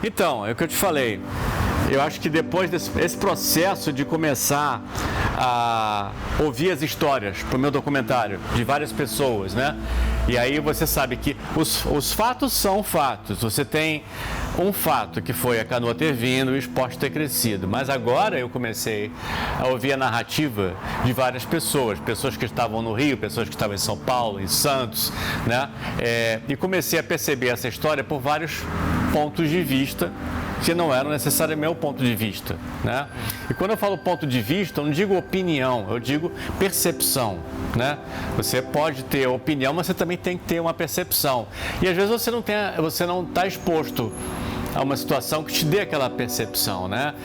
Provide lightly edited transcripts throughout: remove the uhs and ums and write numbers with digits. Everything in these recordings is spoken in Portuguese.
Então, é o que eu te falei. Eu acho que depois desse processo de começar a ouvir as histórias para o meu documentário de várias pessoas, né? E aí você sabe que os fatos são fatos. Você tem um fato que foi a canoa ter vindo e o esporte ter crescido. Mas agora eu comecei a ouvir a narrativa de várias pessoas. Pessoas que estavam no Rio, pessoas que estavam em São Paulo, em Santos, né? E comecei a perceber essa história por vários pontos de vista que não eram necessariamente meu ponto de vista, né? E quando eu falo ponto de vista, eu não digo opinião, eu digo percepção, né? Você pode ter opinião, mas você também tem que ter uma percepção. E às vezes você não está exposto a uma situação que te dê aquela percepção, né?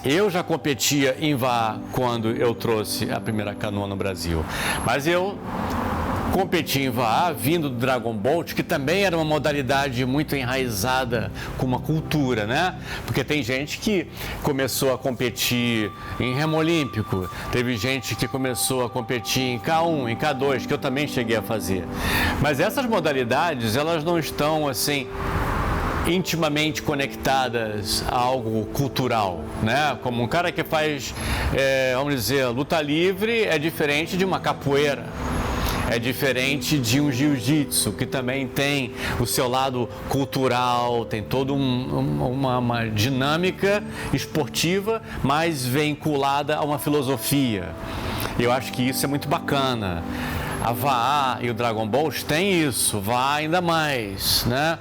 Eu já competia em vá quando eu trouxe a primeira canoa no Brasil, mas eu competi em vá vindo do Dragon Boat, que também era uma modalidade muito enraizada com uma cultura, né? Porque tem gente que começou a competir em remo olímpico, teve gente que começou a competir em K1, em K2, que eu também cheguei a fazer. Mas essas modalidades, elas não estão assim intimamente conectadas a algo cultural, né? Como um cara que faz, vamos dizer, luta livre é diferente de uma capoeira. É diferente de um jiu-jitsu, que também tem o seu lado cultural, tem toda uma dinâmica esportiva, mas vinculada a uma filosofia. Eu acho que isso é muito bacana. A VAA e o Dragon Ball têm isso, VAA ainda mais, né?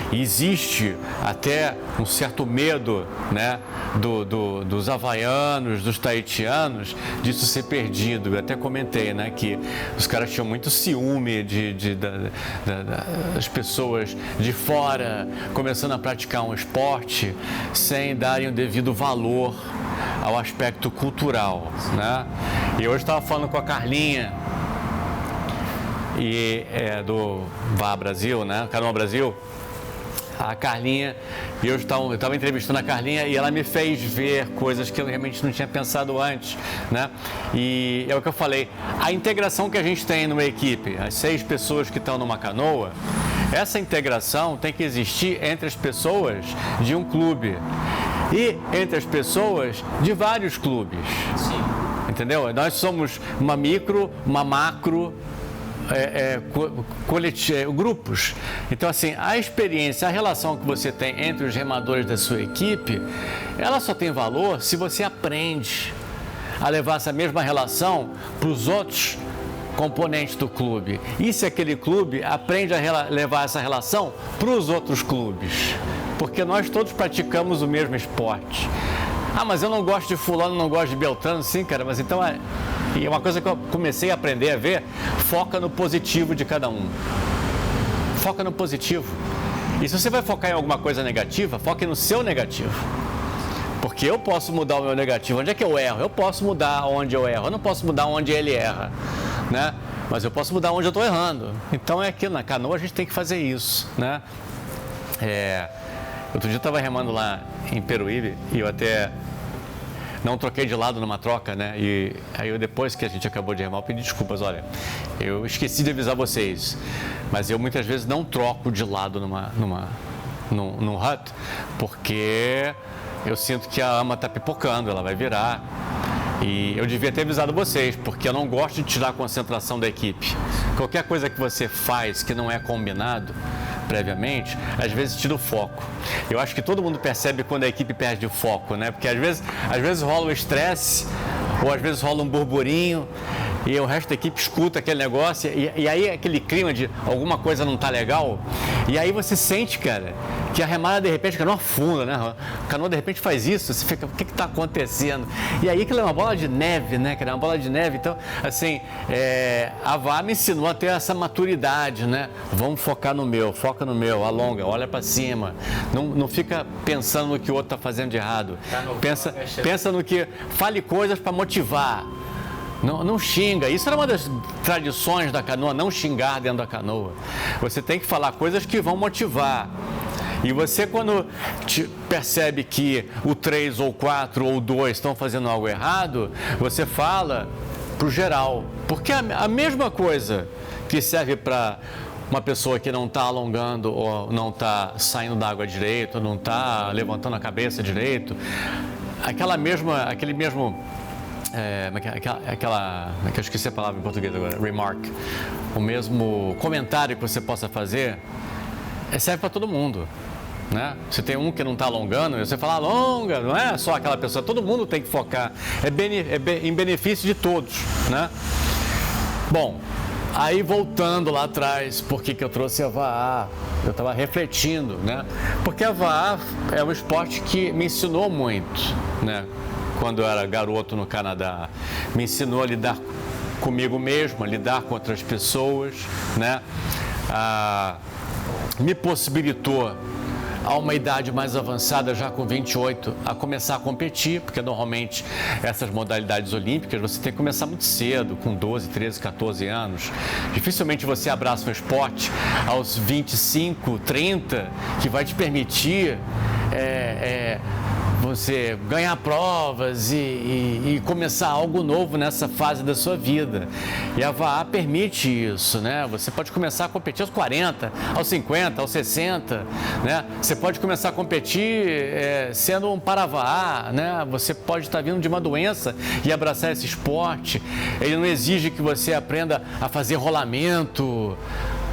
Existe até um certo medo, né, dos havaianos, dos tahitianos, disso ser perdido. Eu até comentei, né, que os caras tinham muito ciúme das pessoas de fora começando a praticar um esporte sem darem o devido valor ao aspecto cultural, né? E hoje estava falando com a Carlinha, do VA Brasil, né, Canoa Brasil. A Carlinha, eu estava entrevistando a Carlinha e ela me fez ver coisas que eu realmente não tinha pensado antes, né? E é o que eu falei, a integração que a gente tem numa equipe, as 6 pessoas que estão numa canoa, essa integração tem que existir entre as pessoas de um clube e entre as pessoas de vários clubes. Sim. Entendeu? Nós somos uma micro, uma macro, grupos. Então, assim, a experiência, a relação que você tem entre os remadores da sua equipe, ela só tem valor se você aprende a levar essa mesma relação para os outros componentes do clube. E se aquele clube aprende a levar essa relação para os outros clubes. Porque nós todos praticamos o mesmo esporte. Ah, mas eu não gosto de fulano, não gosto de Beltrano. Sim, cara, mas então e é uma coisa que eu comecei a aprender a ver, foca no positivo de cada um. Foca no positivo. E se você vai focar em alguma coisa negativa, foque no seu negativo. Porque eu posso mudar o meu negativo. Onde é que eu erro? Eu posso mudar onde eu erro. Eu não posso mudar onde ele erra, né? Mas eu posso mudar onde eu estou errando. Então é aquilo, na canoa a gente tem que fazer isso, né? Outro dia eu estava remando lá em Peruíbe e eu até não troquei de lado numa troca, né? E aí depois que a gente acabou de remar, eu pedi desculpas. Olha, eu esqueci de avisar vocês, mas eu muitas vezes não troco de lado num hut, porque eu sinto que a ama está pipocando, ela vai virar. E eu devia ter avisado vocês, porque eu não gosto de tirar a concentração da equipe. Qualquer coisa que você faz que não é combinado previamente, às vezes tira o foco. Eu acho que todo mundo percebe quando a equipe perde o foco, né? Porque às vezes rola o estresse, ou às vezes rola um burburinho, e o resto da equipe escuta aquele negócio, e aí aquele clima de alguma coisa não tá legal, e aí você sente, cara, que a remada de repente, a canoa afunda, né? A canoa de repente faz isso, você fica, o que tá acontecendo? E aí aquilo é uma bola de neve, né, cara? É uma bola de neve, então, assim, a VAR me ensinou a ter essa maturidade, né? Vamos focar no meu, foca no meu, alonga, olha para cima, não fica pensando no que o outro tá fazendo de errado, pensa no que, fale coisas para motivar. Não xinga. Isso era uma das tradições da canoa, não xingar dentro da canoa. Você tem que falar coisas que vão motivar. E você, quando percebe que o 3 ou 4 ou 2 estão fazendo algo errado, você fala pro geral. Porque a mesma coisa que serve para uma pessoa que não está alongando ou não está saindo da água direito, ou não está levantando a cabeça direito, aquele mesmo eu esqueci a palavra em português agora, remark, o mesmo comentário que você possa fazer, serve para todo mundo, né? Se tem um que não está alongando, você fala alonga, não é só aquela pessoa, todo mundo tem que focar, em benefício de todos, né? Bom, aí voltando lá atrás, por que eu trouxe a VAA? Eu estava refletindo, né? Porque a VAA é um esporte que me ensinou muito, né? Quando eu era garoto no Canadá, me ensinou a lidar comigo mesmo, a lidar com outras pessoas, né? Me possibilitou, a uma idade mais avançada, já com 28, a começar a competir, porque normalmente essas modalidades olímpicas você tem que começar muito cedo, com 12, 13, 14 anos. Dificilmente você abraça um esporte aos 25, 30, que vai te permitir você ganhar provas e começar algo novo nessa fase da sua vida. E a VAA permite isso, né? Você pode começar a competir aos 40, aos 50, aos 60, né? Você pode começar a competir sendo um para-VAA, né? Você pode estar vindo de uma doença e abraçar esse esporte. Ele não exige que você aprenda a fazer rolamento,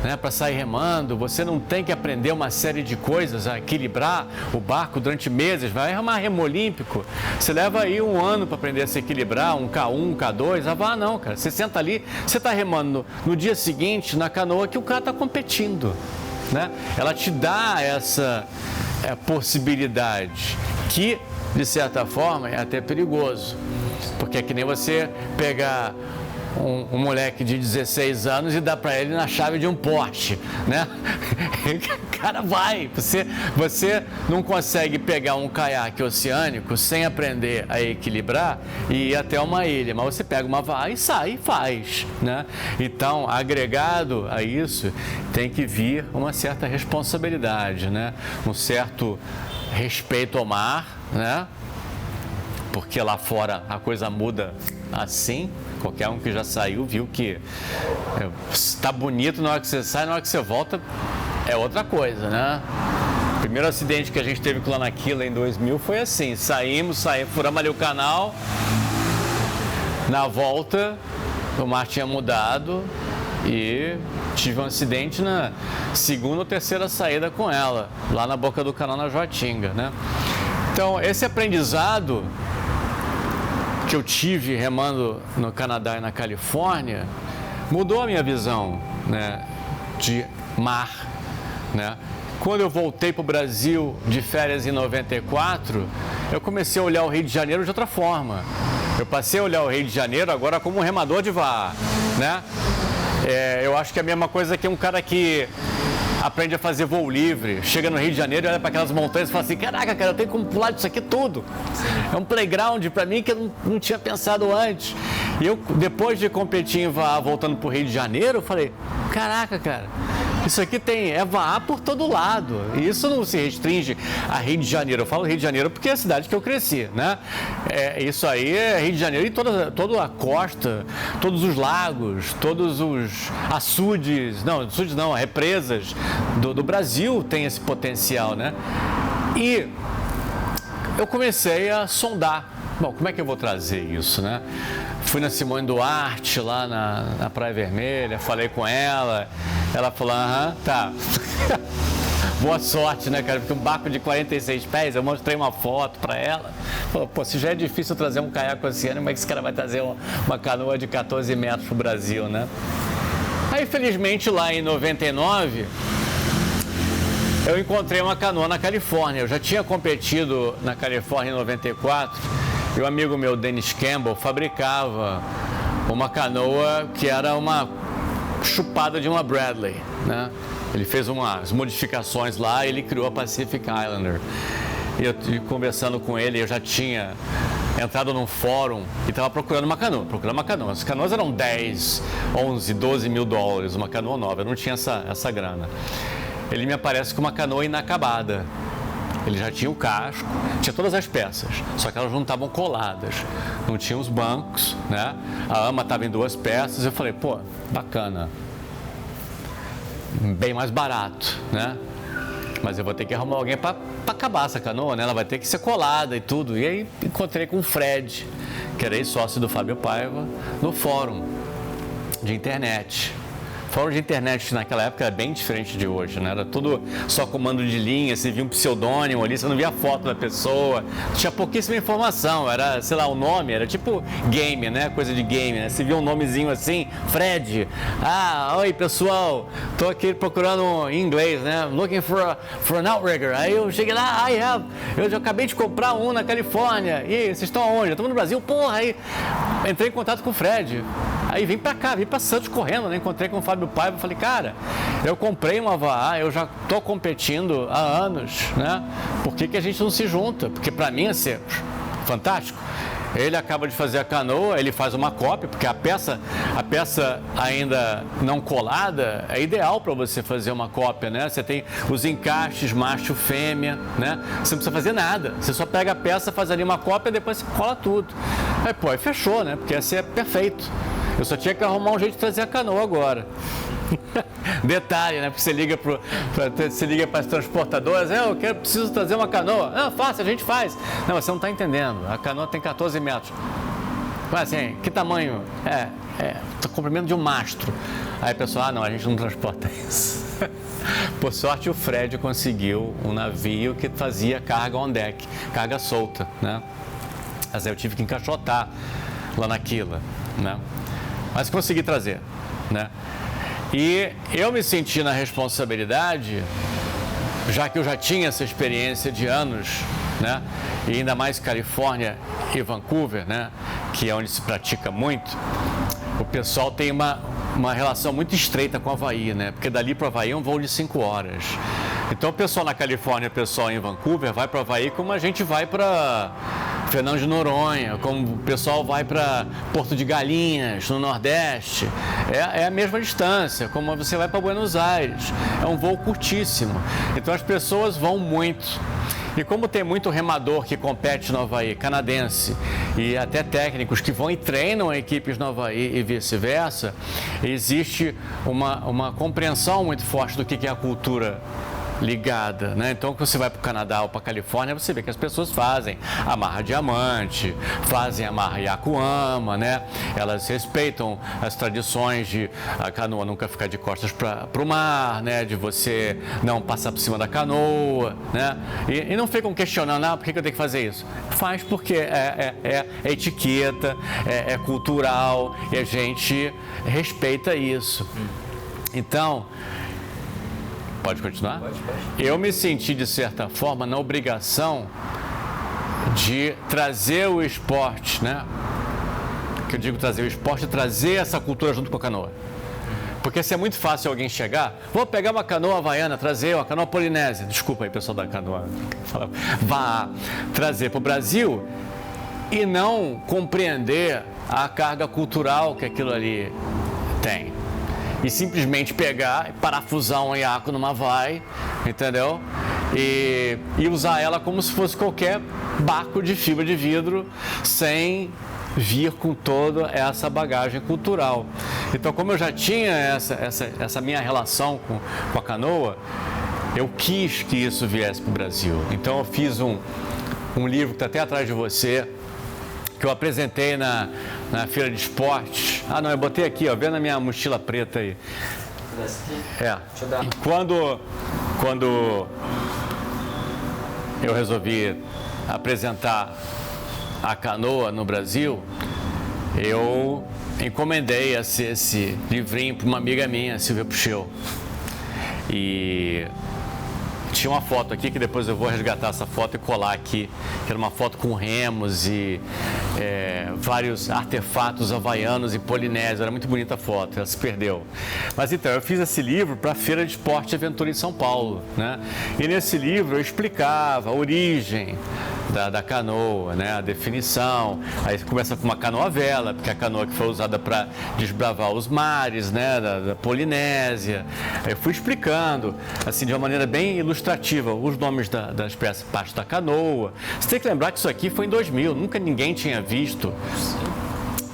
né, para sair remando. Você não tem que aprender uma série de coisas, a equilibrar o barco durante meses. Vai remar remo olímpico, você leva aí um ano para aprender a se equilibrar, um K1, um K2, não, cara. Você senta ali, você está remando no dia seguinte na canoa que o cara está competindo, né? Ela te dá essa possibilidade que, de certa forma, é até perigoso, porque é que nem você pegar um moleque de 16 anos e dá para ele na chave de um Porsche, né? O cara vai, você não consegue pegar um caiaque oceânico sem aprender a equilibrar e ir até uma ilha, mas você pega uma VAA e sai e faz, né? Então, agregado a isso, tem que vir uma certa responsabilidade, né? Um certo respeito ao mar, né? Porque lá fora a coisa muda assim. Qualquer um que já saiu viu que está bonito na hora que você sai, na hora que você volta é outra coisa, né? O primeiro acidente que a gente teve com Lanaquila em 2000 foi assim, saímos, furamos ali o canal, na volta o mar tinha mudado e tive um acidente na segunda ou terceira saída com ela, lá na boca do canal na Joatinga, né? Então, esse aprendizado que eu tive remando no Canadá e na Califórnia mudou a minha visão, né, de mar, né? Quando eu voltei para o Brasil de férias em 94, eu comecei a olhar o Rio de Janeiro de outra forma. Eu passei a olhar o Rio de Janeiro agora como um remador de VAA, né? Eu acho que é a mesma coisa que um cara que aprende a fazer voo livre, chega no Rio de Janeiro e olha para aquelas montanhas e fala assim, caraca, cara, eu tenho como pular disso aqui tudo. É um playground para mim que eu não tinha pensado antes. E eu, depois de competir em VAA, voltando para o Rio de Janeiro, eu falei, caraca, cara, isso aqui é VAA por todo lado. E isso não se restringe a Rio de Janeiro. Eu falo Rio de Janeiro porque é a cidade que eu cresci, né? Isso aí é Rio de Janeiro e toda a costa, todos os lagos, todos os açudes, represas do Brasil tem esse potencial, né? E eu comecei a sondar. Bom, como é que eu vou trazer isso, né? Fui na Simone Duarte, lá na Praia Vermelha, falei com ela. Ela falou, tá. Boa sorte, né, cara? Porque um barco de 46 pés, eu mostrei uma foto pra ela. Falou, pô, se já é difícil trazer um caiaque oceânico, como é que esse cara vai trazer uma canoa de 14 metros pro Brasil, né? Aí, felizmente, lá em 99... eu encontrei uma canoa na Califórnia. Eu já tinha competido na Califórnia em 94 e o amigo meu, Dennis Campbell, fabricava uma canoa que era uma chupada de uma Bradley, né? Ele fez umas modificações lá e ele criou a Pacific Islander. E eu conversando com ele, eu já tinha entrado num fórum e estava procurando uma canoa. As canoas eram 10, 11, 12 mil dólares, uma canoa nova. Eu não tinha essa grana. Ele me aparece com uma canoa inacabada. Ele já tinha o casco, tinha todas as peças, só que elas não estavam coladas, não tinha os bancos, né? A ama estava em 2 peças. Eu falei, pô, bacana. bem mais barato, né? Mas eu vou ter que arrumar alguém para acabar essa canoa, né? Ela vai ter que ser colada e tudo. E aí encontrei com o Fred, que era ex-sócio do Fábio Paiva, no fórum de internet. Fórum de internet naquela época era bem diferente de hoje, né? Era tudo só comando de linha, você via um pseudônimo ali, você não via a foto da pessoa, tinha pouquíssima informação, era, sei lá, o nome, era tipo game, né? Coisa de game, né? Você via um nomezinho assim, Fred, oi pessoal, tô aqui procurando em inglês, né? Looking for an outrigger. Aí eu cheguei lá, eu já acabei de comprar um na Califórnia, e vocês estão aonde? Estamos no Brasil, porra, aí entrei em contato com o Fred. Aí vim pra cá, vim pra Santos correndo, né? Encontrei com o Fábio Paiva, falei, cara, eu comprei uma VAA, eu já tô competindo há anos, né? Por que a gente não se junta? Porque pra mim ia ser fantástico. Ele acaba de fazer a canoa, ele faz uma cópia, porque a peça ainda não colada é ideal para você fazer uma cópia, né? Você tem os encaixes macho fêmea, né? Você não precisa fazer nada, você só pega a peça, faz ali uma cópia, depois você cola tudo. Aí fechou, né? Porque ia ser perfeito. Eu só tinha que arrumar um jeito de trazer a canoa agora. Detalhe, né? Porque você liga para as transportadoras, preciso trazer uma canoa. Não, fácil, a gente faz. Não, você não está entendendo. A canoa tem 14 metros. Mas assim, que tamanho? O comprimento de um mastro. Aí a pessoa, não, a gente não transporta isso. Por sorte, o Fred conseguiu um navio que fazia carga on deck, carga solta, né? Mas aí eu tive que encaixotar lá naquilo, né? Mas consegui trazer, né? E eu me senti na responsabilidade, já que eu já tinha essa experiência de anos, né? E ainda mais Califórnia e Vancouver, né? Que é onde se pratica muito. O pessoal tem uma relação muito estreita com o Havaí, né? Porque dali para o Havaí é um voo de 5 horas. Então o pessoal na Califórnia, o pessoal em Vancouver vai para o Havaí como a gente vai para Fernando de Noronha, como o pessoal vai para Porto de Galinhas, no Nordeste. É a mesma distância, como você vai para Buenos Aires. É um voo curtíssimo. Então as pessoas vão muito. E como tem muito remador que compete no Havaí, canadense, e até técnicos que vão e treinam equipes no Havaí e vice-versa, existe uma compreensão muito forte do que é a cultura ligada, né? Então, quando você vai para o Canadá ou para a Califórnia, você vê que as pessoas fazem amarra diamante, fazem amarra Yakuama, né? Elas respeitam as tradições de a canoa nunca ficar de costas para o mar, né? De você não passar por cima da canoa, né? E não ficam questionando, por que eu tenho que fazer isso? Faz porque é etiqueta, é cultural e a gente respeita isso. Então, pode continuar? Pode. Eu me senti, de certa forma, na obrigação de trazer o esporte, né? Que eu digo trazer o esporte, trazer essa cultura junto com a canoa. Porque se é muito fácil alguém chegar, vou pegar uma canoa havaiana, trazer uma canoa polinésia, desculpa aí pessoal da canoa, vá trazer para o Brasil e não compreender a carga cultural que aquilo ali tem. E simplesmente pegar, parafusar um iaco numa vai, entendeu? E usar ela como se fosse qualquer barco de fibra de vidro, sem vir com toda essa bagagem cultural. Então, como eu já tinha essa minha relação com a canoa, eu quis que isso viesse para o Brasil. Então, eu fiz um livro que está até atrás de você, que eu apresentei na feira de esportes. Não, eu botei aqui, ó, vendo a minha mochila preta aí. Deixa eu dar. Quando eu resolvi apresentar a canoa no Brasil, eu encomendei esse livrinho para uma amiga minha, Silvia Pucheu. E tinha uma foto aqui, que depois eu vou resgatar essa foto e colar aqui, que era uma foto com remos e vários artefatos havaianos e polinésios. Era muito bonita a foto, ela se perdeu. Mas então, eu fiz esse livro para a Feira de Esporte e Aventura em São Paulo, né? E nesse livro eu explicava a origem da canoa, né? A definição. Aí começa com uma canoa vela, porque é a canoa que foi usada para desbravar os mares, né? Da Polinésia. Aí eu fui explicando, assim, de uma maneira bem ilustrativa, os nomes das partes da canoa. Você tem que lembrar que isso aqui foi em 2000, nunca ninguém tinha visto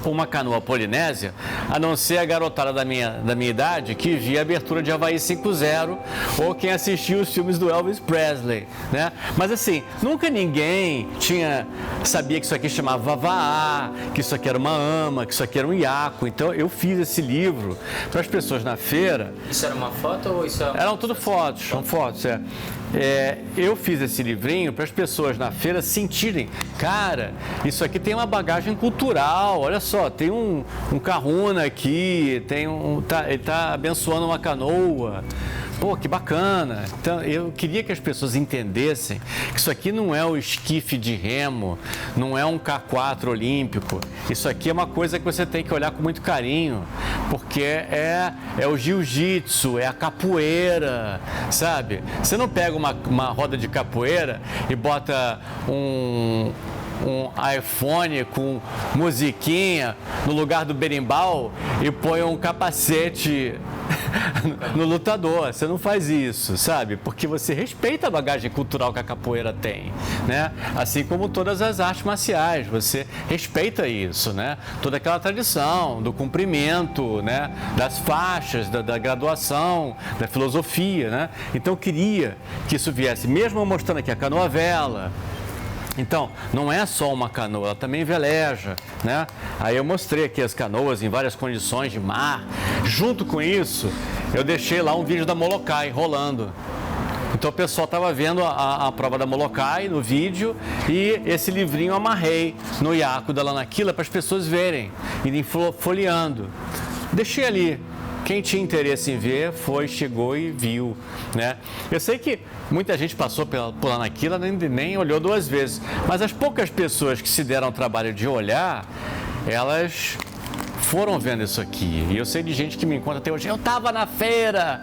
uma canoa polinésia, a não ser a garotada da minha idade que via a abertura de Havaí 5.0 ou quem assistiu os filmes do Elvis Presley, né? Mas assim, nunca ninguém sabia que isso aqui chamava vavaá, que isso aqui era uma ama, que isso aqui era um iaco. Então eu fiz esse livro para as pessoas na feira. Isso era uma foto ou isso Eram tudo fotos, são fotos, eu fiz esse livrinho para as pessoas na feira sentirem, cara, isso aqui tem uma bagagem cultural, olha só, tem um kahuna aqui, ele está abençoando uma canoa. Pô, que bacana. Então, eu queria que as pessoas entendessem que isso aqui não é o esquife de remo, não é um K4 olímpico. Isso aqui é uma coisa que você tem que olhar com muito carinho, porque é o jiu-jitsu, é a capoeira, sabe? Você não pega uma roda de capoeira e bota um iPhone com musiquinha no lugar do berimbau e põe um capacete no lutador. Você não faz isso, sabe? Porque você respeita a bagagem cultural que a capoeira tem, né? Assim como todas as artes marciais, você respeita isso, né? Toda aquela tradição do cumprimento, né? Das faixas, da graduação, da filosofia, né? Então eu queria que isso viesse, mesmo mostrando aqui a canoa vela. Então, não é só uma canoa, ela também veleja, né? Aí eu mostrei aqui as canoas em várias condições de mar. Junto com isso, eu deixei lá um vídeo da Molokai rolando. Então o pessoal estava vendo a prova da Molokai no vídeo e esse livrinho eu amarrei no iaco da Lanakila para as pessoas verem, irem folheando. Deixei ali. Quem tinha interesse em ver chegou e viu, né? Eu sei que muita gente passou por Lanakila nem olhou duas vezes, mas as poucas pessoas que se deram ao trabalho de olhar, elas foram vendo isso aqui. E eu sei de gente que me encontra até hoje. Eu estava na feira,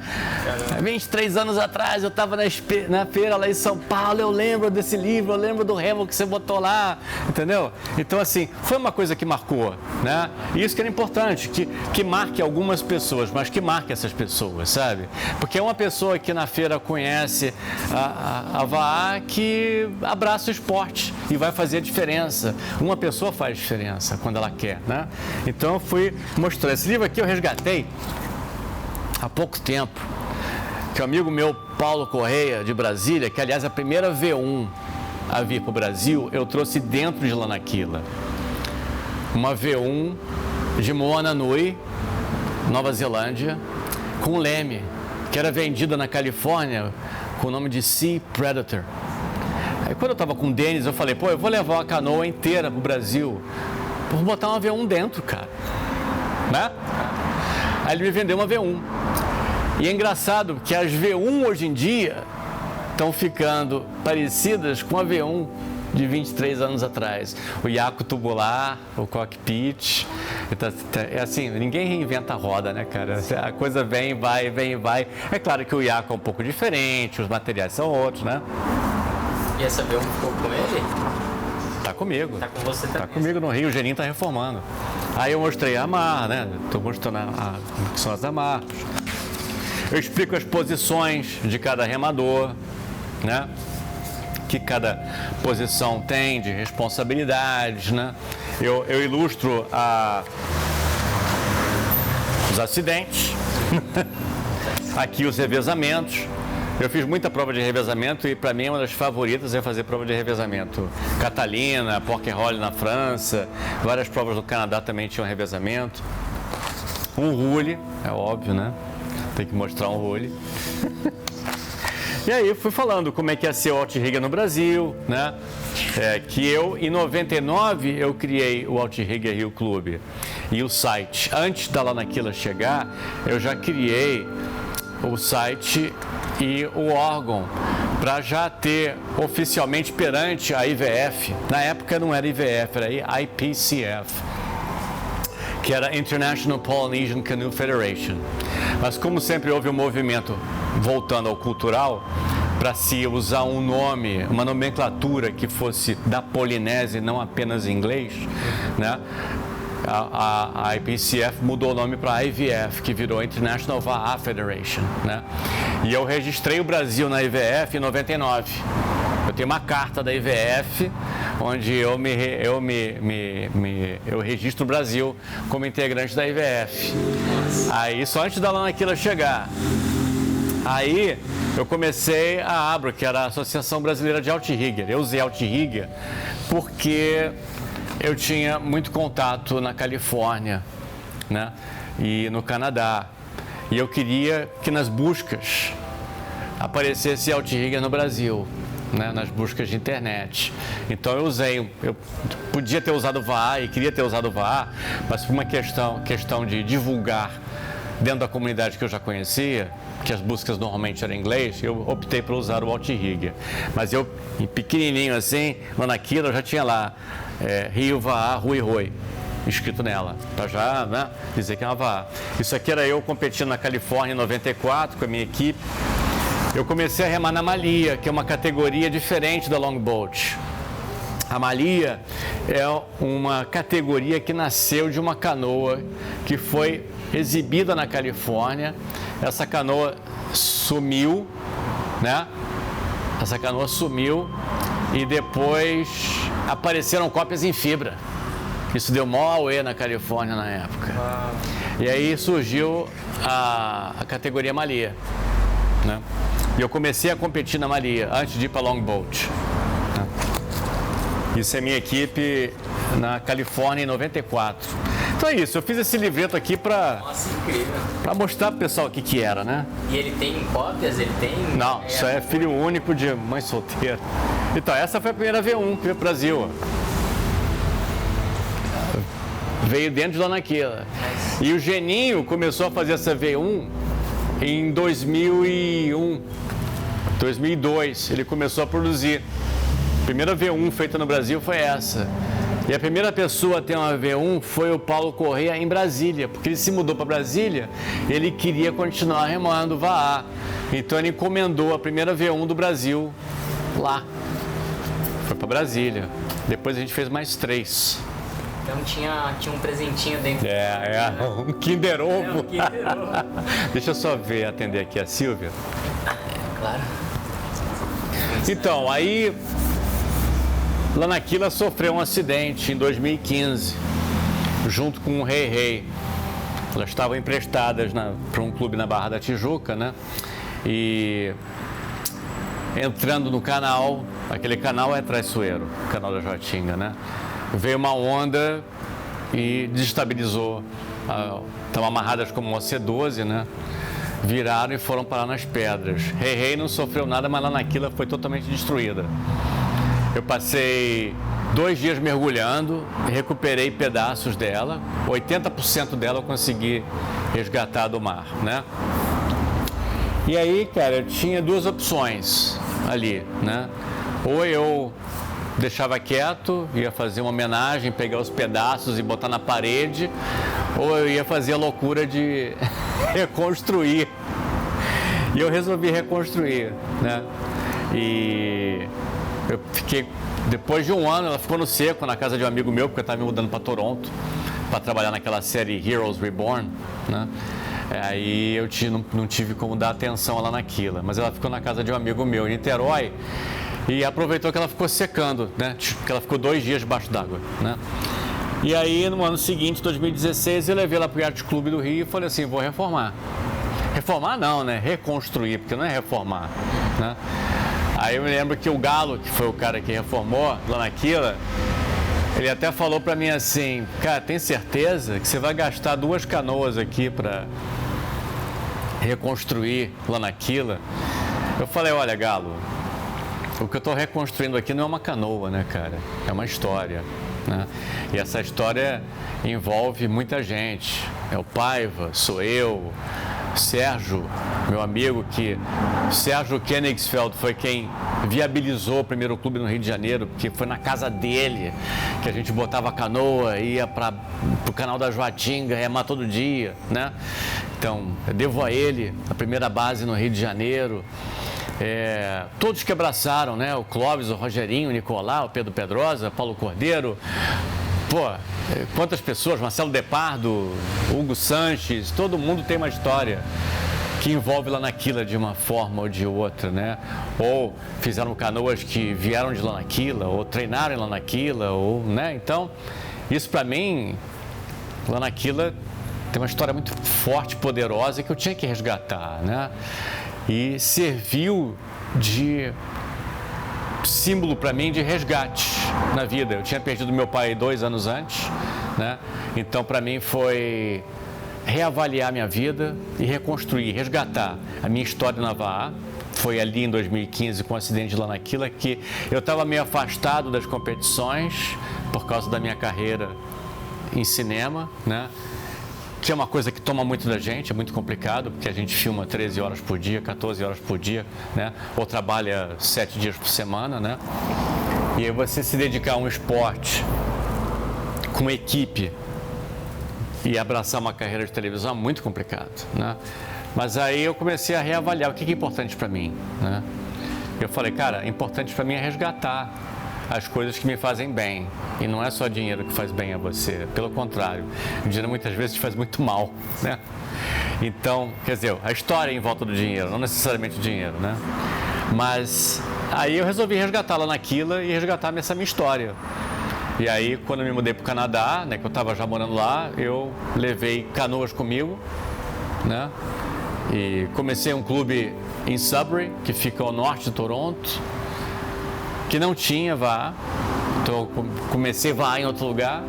23 anos atrás, eu estava na feira lá em São Paulo, eu lembro desse livro, eu lembro do remo que você botou lá, entendeu? Então, assim, foi uma coisa que marcou, né? E isso que era importante, que marque algumas pessoas, mas que marque essas pessoas, sabe? Porque é uma pessoa que na feira conhece a VAA que abraça o esporte e vai fazer a diferença. Uma pessoa faz diferença quando ela quer, né? Então, eu fui mostrar. Esse livro aqui eu resgatei há pouco tempo, que um amigo meu, Paulo Correia, de Brasília, que aliás a primeira V1 a vir para o Brasil, eu trouxe dentro de Lanakila. Uma V1 de Moana Nui, Nova Zelândia, com leme, que era vendida na Califórnia com o nome de Sea Predator. Aí quando eu estava com o Denis, eu falei, eu vou levar a canoa inteira para o Brasil, vou botar uma V1 dentro, cara. Né? Aí ele me vendeu uma V1. E é engraçado que as V1 hoje em dia estão ficando parecidas com a V1 de 23 anos atrás. O iaco tubular, o cockpit. É assim, ninguém reinventa a roda, né, cara? A coisa vem e vai, vem e vai. É claro que o iaco é um pouco diferente, os materiais são outros, né? E essa V1 ficou com ele? Tá comigo. Tá com você também. Tá comigo no Rio, o Geninho tá reformando. Aí eu mostrei a amarra, né? Tô mostrando que são as amarras. Eu explico as posições de cada remador, né? Que cada posição tem de responsabilidades, né? Eu ilustro os acidentes, aqui os revezamentos. Eu fiz muita prova de revezamento e para mim uma das favoritas é fazer prova de revezamento. Catalina, Porquerolles na França, várias provas no Canadá também tinham revezamento. Um rule, é óbvio, né? Tem que mostrar um rule. E aí fui falando como é que ia ser o Outrigger no Brasil, né? Que eu, em 99, eu criei o Outrigger Rio Clube e o site. Antes da Lanakila chegar, eu já criei o site e o órgão para já ter oficialmente perante a IVF. Na época não era IVF, era IPCF, que era International Polynesian Canoe Federation. Mas como sempre houve um movimento voltando ao cultural, para se usar um nome, uma nomenclatura que fosse da Polinésia e não apenas em inglês, né? A IPCF mudou o nome para IVF, que virou International VAA Federation, né? E eu registrei o Brasil na IVF em 99. Eu tenho uma carta da IVF onde eu registro o Brasil como integrante da IVF. Aí, só antes da Lana Aquila chegar. Aí, eu comecei a ABRA, que era a Associação Brasileira de Outrigger. Eu usei Outrigger porque eu tinha muito contato na Califórnia, né? E no Canadá. E eu queria que nas buscas aparecesse Outrigger no Brasil, né? Nas buscas de internet. Então eu podia ter usado o VAA e queria ter usado o VAA, mas por uma questão de divulgar dentro da comunidade que eu já conhecia, que as buscas normalmente eram em inglês, eu optei por usar o Outrigger. Mas eu, em pequenininho assim, lá naquilo, eu já tinha lá Rio VAA, Rui Roi, escrito nela, para já, né, dizer que é uma VAA. Isso aqui era eu competindo na Califórnia em 94 com a minha equipe. Eu comecei a remar na Malia, que é uma categoria diferente da Longboat. A Malia é uma categoria que nasceu de uma canoa que foi exibida na Califórnia. Essa canoa sumiu, né? Essa canoa sumiu e depois apareceram cópias em fibra. Isso deu mó auê na Califórnia na época. E aí surgiu a categoria Malia, né? E eu comecei a competir na Malia antes de ir para Longboat. Isso é minha equipe na Califórnia em 94. Então é isso, eu fiz esse livreto aqui para mostrar pro pessoal o que era, né? E ele tem cópias? Ele tem? Não, isso é filho único de mãe solteira. Então, essa foi a primeira V1 que veio pro Brasil. Veio dentro de Lana Aquila. E o Geninho começou a fazer essa V1 em 2001, 2002. Ele começou a produzir. A primeira V1 feita no Brasil foi essa. E a primeira pessoa a ter uma V1 foi o Paulo Correia em Brasília, porque ele se mudou para Brasília, ele queria continuar remando VAA. Então ele encomendou a primeira V1 do Brasil lá. Foi para Brasília. Depois a gente fez mais 3. Então tinha um presentinho dentro. Um Kinder Ovo. Um Kinder Ovo. Deixa eu só atender aqui a Silvia. Claro. Então, aí Lana Aquila sofreu um acidente em 2015, junto com o Rei Rei. Elas estavam emprestadas para um clube na Barra da Tijuca, né? E entrando no canal, aquele canal é traiçoeiro, o canal da Joatinga, né? Veio uma onda e desestabilizou. Estavam amarradas como uma C12, né? Viraram e foram parar nas pedras. Rei Rei não sofreu nada, mas Lana Aquila foi totalmente destruída. Eu passei 2 dias mergulhando, recuperei pedaços dela, 80% dela eu consegui resgatar do mar, né? E aí, cara, eu tinha 2 opções ali, né? Ou eu deixava quieto, ia fazer uma homenagem, pegar os pedaços e botar na parede, ou eu ia fazer a loucura de reconstruir. E eu resolvi reconstruir, né? E eu fiquei, depois de 1 ano, ela ficou no seco na casa de um amigo meu, porque eu estava me mudando para Toronto, para trabalhar naquela série Heroes Reborn, né? Aí eu não tive como dar atenção lá naquilo, mas ela ficou na casa de um amigo meu em Niterói e aproveitou que ela ficou secando, né? Que ela ficou 2 dias debaixo d'água, né? E aí no ano seguinte, 2016, eu levei ela para o Yacht Clube do Rio e falei assim, vou reformar. Reformar não, né? Reconstruir, porque não é reformar, né? Aí eu me lembro que o Galo, que foi o cara que reformou lá naquilo, ele até falou para mim assim, cara, tem certeza que você vai gastar 2 canoas aqui para reconstruir lá naquilo? Eu falei, olha, Galo, o que eu estou reconstruindo aqui não é uma canoa, né, cara? É uma história, né? E essa história envolve muita gente. É o Paiva, sou eu, Sérgio, meu amigo, Sérgio Koenigsfeld foi quem viabilizou o primeiro clube no Rio de Janeiro, porque foi na casa dele que a gente botava a canoa, ia para o canal da Joatinga, remar todo dia, né? Então, eu devo a ele a primeira base no Rio de Janeiro. Todos que abraçaram, né? O Clóvis, o Rogerinho, o Nicolau, o Pedro Pedrosa, Paulo Cordeiro. Pô, quantas pessoas, Marcelo Depardo, Hugo Sanches, todo mundo tem uma história que envolve Lanaquila de uma forma ou de outra, né? Ou fizeram canoas que vieram de Lanaquila, ou treinaram em Lanaquila, ou, né? Então, isso para mim, Lanaquila tem uma história muito forte, poderosa, que eu tinha que resgatar, né? E serviu de símbolo para mim de resgate na vida. Eu tinha perdido meu pai 2 anos antes, né? Então, para mim foi reavaliar minha vida e reconstruir, resgatar a minha história na VAA. Foi ali em 2015, com o acidente de Lanaquila, que eu estava meio afastado das competições por causa da minha carreira em cinema, né? Que é uma coisa que toma muito da gente, é muito complicado, porque a gente filma 13 horas por dia, 14 horas por dia, né? Ou trabalha 7 dias por semana, né? E aí você se dedicar a um esporte com equipe e abraçar uma carreira de televisão é muito complicado, né? Mas aí eu comecei a reavaliar o que é importante para mim, né? Eu falei, cara, importante para mim é resgatar as coisas que me fazem bem. E não é só dinheiro que faz bem a você, pelo contrário, o dinheiro muitas vezes te faz muito mal, né? Então, quer dizer, a história é em volta do dinheiro, não necessariamente o dinheiro, né? Mas aí eu resolvi resgatar Lanaquila e resgatar essa minha história. E aí, quando eu me mudei para o Canadá, né, que eu estava já morando lá, eu levei canoas comigo, né? E comecei um clube em Sudbury, que fica ao norte de Toronto, que não tinha VAA. Então eu comecei VAA em outro lugar.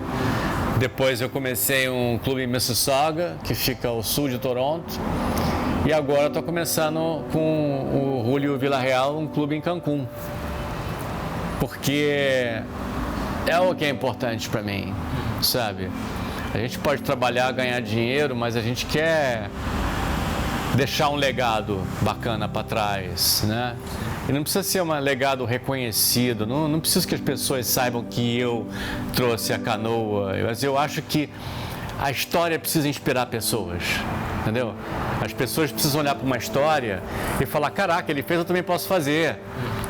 Depois eu comecei um clube em Mississauga, que fica ao sul de Toronto. E agora estou começando com o Julio Villarreal, um clube em Cancún. Porque é o que é importante para mim, sabe? A gente pode trabalhar, ganhar dinheiro, mas a gente quer deixar um legado bacana para trás, né? E não precisa ser um legado reconhecido, não preciso que as pessoas saibam que eu trouxe a canoa, mas eu acho que a história precisa inspirar pessoas, entendeu? As pessoas precisam olhar para uma história e falar, caraca, ele fez, eu também posso fazer.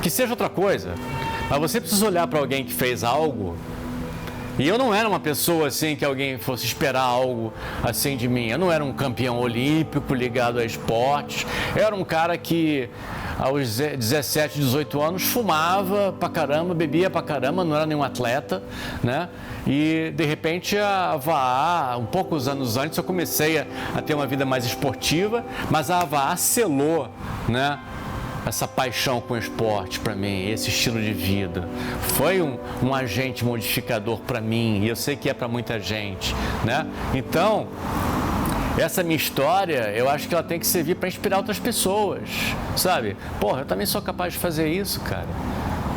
Que seja outra coisa, mas você precisa olhar para alguém que fez algo. E eu não era uma pessoa assim que alguém fosse esperar algo assim de mim. Eu não era um campeão olímpico ligado a esportes. Eu era um cara que aos 17, 18 anos fumava pra caramba, bebia pra caramba, não era nenhum atleta, né? E de repente a VAA, um poucos anos antes eu comecei a ter uma vida mais esportiva, mas a VAA selou, né? Essa paixão com o esporte para mim, esse estilo de vida. Foi um agente modificador para mim e eu sei que é para muita gente, né? Então, essa minha história, eu acho que ela tem que servir para inspirar outras pessoas, sabe? Porra, eu também sou capaz de fazer isso, cara.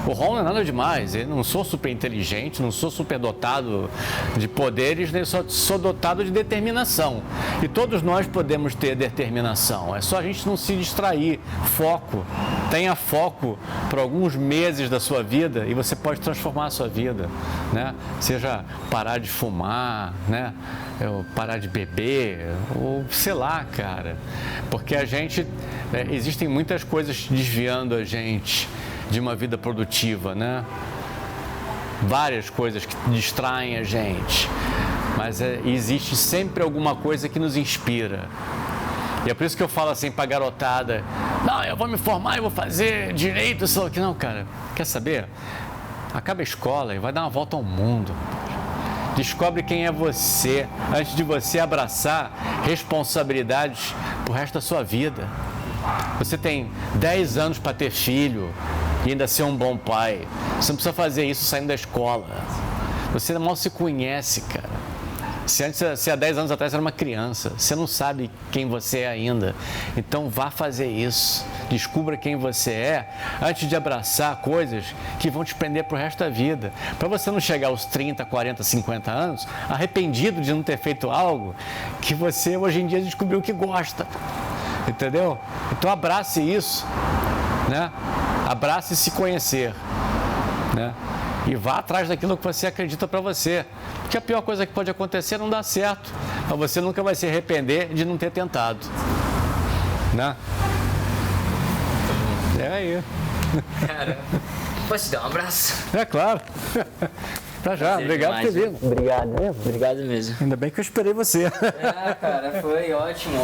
O Ron não é nada demais, eu não sou super inteligente, não sou super dotado de poderes, nem sou dotado de determinação. E todos nós podemos ter determinação, é só a gente não se distrair. Foco, tenha foco por alguns meses da sua vida e você pode transformar a sua vida, né? Seja parar de fumar, né? Parar de beber, ou sei lá, cara. Porque a gente, existem muitas coisas desviando a gente de uma vida produtiva, né? Várias coisas que distraem a gente, mas existe sempre alguma coisa que nos inspira. E é por isso que eu falo assim pra garotada, não, eu vou me formar e vou fazer direito, só que não, cara, quer saber? Acaba a escola e vai dar uma volta ao mundo. Descobre quem é você, antes de você abraçar responsabilidades pro resto da sua vida. Você tem 10 anos para ter filho e ainda ser um bom pai. Você não precisa fazer isso saindo da escola. Você mal se conhece, cara. Se há 10 anos atrás era uma criança, você não sabe quem você é ainda. Então vá fazer isso. Descubra quem você é antes de abraçar coisas que vão te prender pro resto da vida. Para você não chegar aos 30, 40, 50 anos arrependido de não ter feito algo que você hoje em dia descobriu que gosta. Entendeu? Então abrace isso, né? Abrace se conhecer, né? E vá atrás daquilo que você acredita para você. Porque a pior coisa que pode acontecer é não dar certo. Mas você nunca vai se arrepender de não ter tentado, né? É aí. Cara, posso te dar um abraço? É claro. Tá já, obrigado por ter vindo. Obrigado mesmo. Obrigado mesmo. Ainda bem que eu esperei você. Cara, foi ótimo.